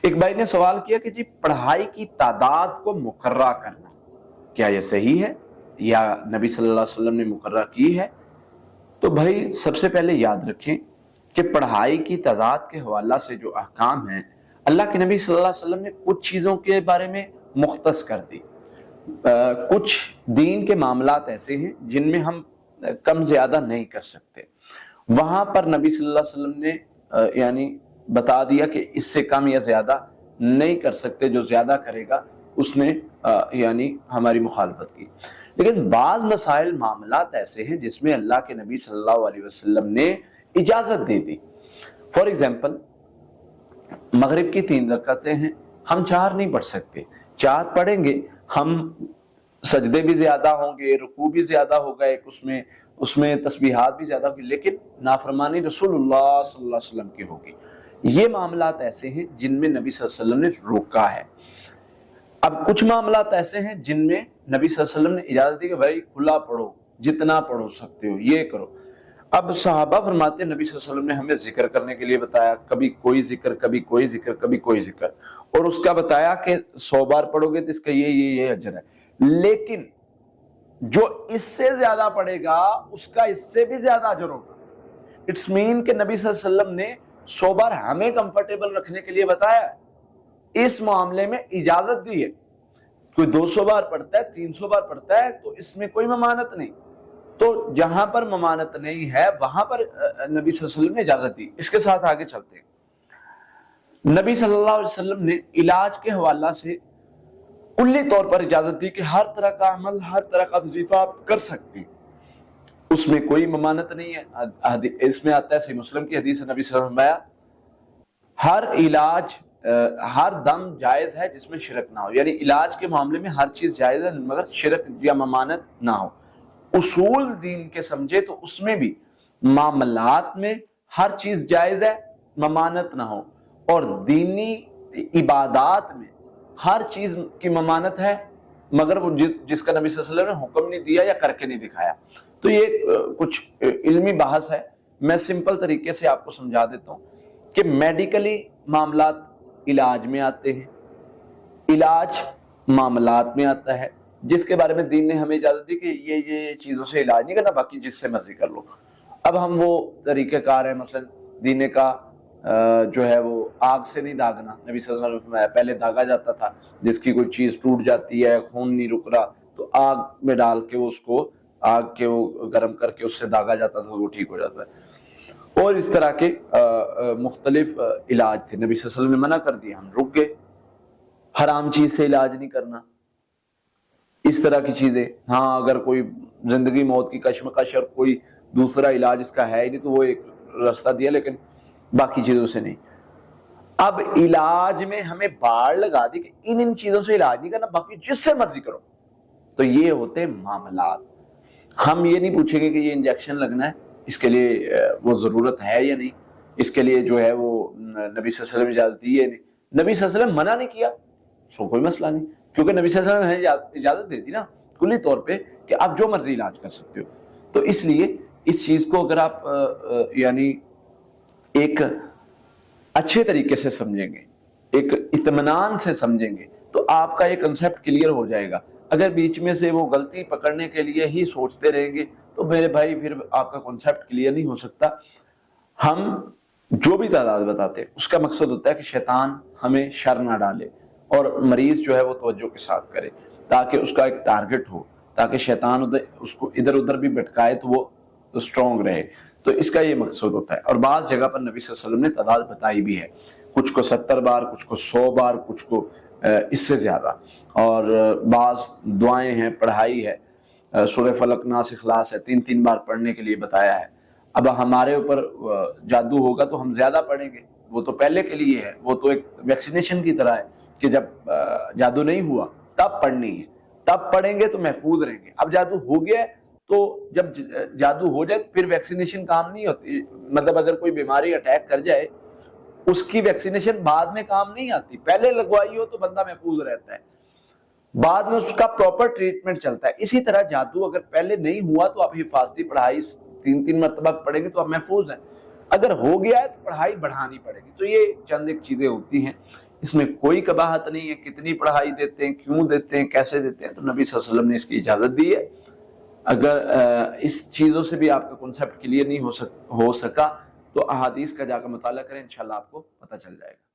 ایک بھائی نے سوال کیا کہ جی پڑھائی کی تعداد کو مقررہ کرنا کیا یہ صحیح ہے یا نبی صلی اللہ علیہ وسلم نے مقررہ کی ہے؟ تو بھائی سب سے پہلے یاد رکھیں کہ پڑھائی کی تعداد کے حوالہ سے جو احکام ہیں اللہ کے نبی صلی اللہ علیہ وسلم نے کچھ چیزوں کے بارے میں مختص کر دی. کچھ دین کے معاملات ایسے ہیں جن میں ہم کم زیادہ نہیں کر سکتے، وہاں پر نبی صلی اللہ علیہ وسلم نے یعنی بتا دیا کہ اس سے کم یا زیادہ نہیں کر سکتے، جو زیادہ کرے گا اس نے یعنی ہماری مخالفت کی. لیکن بعض مسائل معاملات ایسے ہیں جس میں اللہ کے نبی صلی اللہ علیہ وسلم نے اجازت دے دی. فار ایگزامپل مغرب کی 3 رکعتیں ہیں، ہم 4 نہیں پڑھ سکتے، 4 پڑھیں گے ہم سجدے بھی زیادہ ہوں گے، رکوع بھی زیادہ ہوگا، ایک اس میں تسبیحات بھی زیادہ ہوگی، لیکن نافرمانی رسول اللہ صلی اللہ علیہ وسلم کی ہوگی. یہ معاملات ایسے ہیں جن میں نبی صلی اللہ علیہ وسلم نے روکا ہے. اب کچھ معاملات ایسے ہیں جن میں نبی صلی اللہ علیہ وسلم نے اجازت دی کہ بھائی کھلا پڑھو، جتنا پڑھو سکتے ہو یہ کرو. اب صحابہ فرماتے ہیں نبی صلی اللہ علیہ وسلم نے ہمیں ذکر کرنے کے لیے بتایا، کبھی کوئی ذکر، کبھی کوئی ذکر، کبھی کوئی ذکر، اور اس کا بتایا کہ 100 بار پڑھو گے تو اس کا یہ اجر ہے. لیکن جو اس سے زیادہ پڑھے گا اس کا اس سے بھی زیادہ اجر ہوگا. اٹس مین کہ نبی صلی اللہ علیہ وسلم نے 100 بار ہمیں کمفرٹیبل رکھنے کے لیے بتایا ہے، اس معاملے میں اجازت دی ہے. کوئی 200 بار پڑھتا ہے، 300 بار پڑھتا ہے تو اس میں کوئی ممانعت نہیں. تو جہاں پر ممانعت نہیں ہے وہاں پر نبی صلی اللہ علیہ وسلم نے اجازت دی. اس کے ساتھ آگے چلتے ہیں. نبی صلی اللہ علیہ وسلم نے علاج کے حوالہ سے کلی طور پر اجازت دی کہ ہر طرح کا عمل، ہر طرح کا وظیفہ آپ کر سکتے ہیں، اس میں کوئی ممانعت نہیں ہے. اس میں آتا ہے صحیح مسلم کی حدیث، نبی صلی اللہ علیہ وسلم نے فرمایا ہر علاج ہر دم جائز ہے جس میں شرک نہ ہو. یعنی علاج کے معاملے میں ہر چیز جائز ہے مگر شرک یا ممانعت نہ ہو. اصول دین کے سمجھے تو اس میں بھی معاملات میں ہر چیز جائز ہے، ممانعت نہ ہو، اور دینی عبادات میں ہر چیز کی ممانعت ہے مگر وہ جس کا نبی صلی اللہ علیہ وسلم نے حکم نہیں دیا یا کر کے نہیں دکھایا. تو یہ کچھ علمی بحث ہے، میں سمپل طریقے سے آپ کو سمجھا دیتا ہوں کہ میڈیکلی معاملات علاج میں آتے ہیں، علاج معاملات میں آتا ہے جس کے بارے میں دین نے ہمیں اجازت دی کہ یہ چیزوں سے علاج نہیں کرنا، باقی جس سے مرضی کر لو. اب ہم وہ طریقہ کار ہیں، مثلا دین کا جو ہے وہ آگ سے نہیں داغنا. نبی صلی اللہ علیہ وسلم نے پہلے داغا جاتا تھا، جس کی کوئی چیز ٹوٹ جاتی ہے، خون نہیں رک رہا تو آگ میں ڈال کے اس کو آگ کے وہ گرم کر کے اس سے داغا جاتا تھا، وہ ٹھیک ہو جاتا ہے. اور اس طرح کے مختلف علاج تھے، نبی صلی اللہ علیہ وسلم نے منع کر دیا، ہم رک گئے. حرام چیز سے علاج نہیں کرنا، اس طرح کی چیزیں. ہاں اگر کوئی زندگی موت کی کشمکش اور کوئی دوسرا علاج اس کا ہے ہی نہیں تو وہ ایک راستہ دیا، لیکن باقی چیزوں سے نہیں. اب علاج میں ہمیں باڑ لگا دی کہ ان چیزوں سے علاج نہیں کرنا، باقی جس سے مرضی کرو. تو یہ ہوتے معاملات. ہم یہ نہیں پوچھیں گے کہ یہ انجیکشن لگنا ہے، اس کے لیے وہ ضرورت ہے یا نہیں، اس کے لیے جو ہے وہ نبی صلی اللہ علیہ وسلم نے اجازت دی ہے نہیں. نبی صلی اللہ علیہ وسلم منع نہیں کیا سو کوئی مسئلہ نہیں، کیونکہ نبی صلی اللہ علیہ وسلم نے اجازت دے دی نا کلی طور پہ کہ آپ جو مرضی علاج کر سکتے ہو. تو اس لیے اس چیز کو اگر آپ یعنی ایک اچھے طریقے سے سمجھیں گے، ایک اطمینان سے سمجھیں گے تو آپ کا یہ کنسیپٹ کلیئر ہو جائے گا. اگر بیچ میں سے وہ غلطی پکڑنے کے لیے ہی سوچتے رہیں گے تو میرے بھائی پھر آپ کا کنسیپٹ کلیئر نہیں ہو سکتا. ہم جو بھی تعداد بتاتے ہیں اس کا مقصد ہوتا ہے کہ شیطان ہمیں شر نہ ڈالے اور مریض جو ہے وہ توجہ کے ساتھ کرے، تاکہ اس کا ایک ٹارگٹ ہو، تاکہ شیطان اس کو ادھر ادھر بھی بھٹکائے تو وہ اسٹرانگ رہے. تو اس کا یہ مقصد ہوتا ہے. اور بعض جگہ پر نبی صلی اللہ علیہ وسلم نے تعداد بتائی بھی ہے، کچھ کو 70 بار، کچھ کو 100 بار، کچھ کو اس سے زیادہ. اور بعض دعائیں ہیں، پڑھائی ہے، سورہ فلق ناس اخلاص ہے، 3 بار پڑھنے کے لیے بتایا ہے. اب ہمارے اوپر جادو ہوگا تو ہم زیادہ پڑھیں گے، وہ تو پہلے کے لیے ہے، وہ تو ایک ویکسینیشن کی طرح ہے کہ جب جادو نہیں ہوا تب پڑھنی ہے، تب پڑھیں گے تو محفوظ رہیں گے. اب جادو ہو گیا ہے تو جب جادو ہو جائے پھر ویکسینیشن کام نہیں ہوتی. مطلب اگر کوئی بیماری اٹیک کر جائے اس کی ویکسینیشن بعد میں کام نہیں آتی، پہلے لگوائی ہو تو بندہ محفوظ رہتا ہے، بعد میں اس کا پراپر ٹریٹمنٹ چلتا ہے. اسی طرح جادو اگر پہلے نہیں ہوا تو آپ حفاظتی پڑھائی 3 مرتبہ پڑھیں گے تو آپ محفوظ ہیں. اگر ہو گیا ہے تو پڑھائی بڑھانی پڑے گی. تو یہ چند ایک چیزیں ہوتی ہیں. اس میں کوئی کباہت نہیں ہے، کتنی پڑھائی دیتے ہیں، کیوں دیتے ہیں، کیسے دیتے ہیں، تو نبی صلی اللہ علیہ وسلم نے اس کی اجازت دی ہے۔ اگر اس چیزوں سے بھی آپ کا کنسیپٹ کلیئر نہیں ہو سکا تو احادیث کا جا کر مطالعہ کریں، انشاءاللہ آپ کو پتہ چل جائے گا۔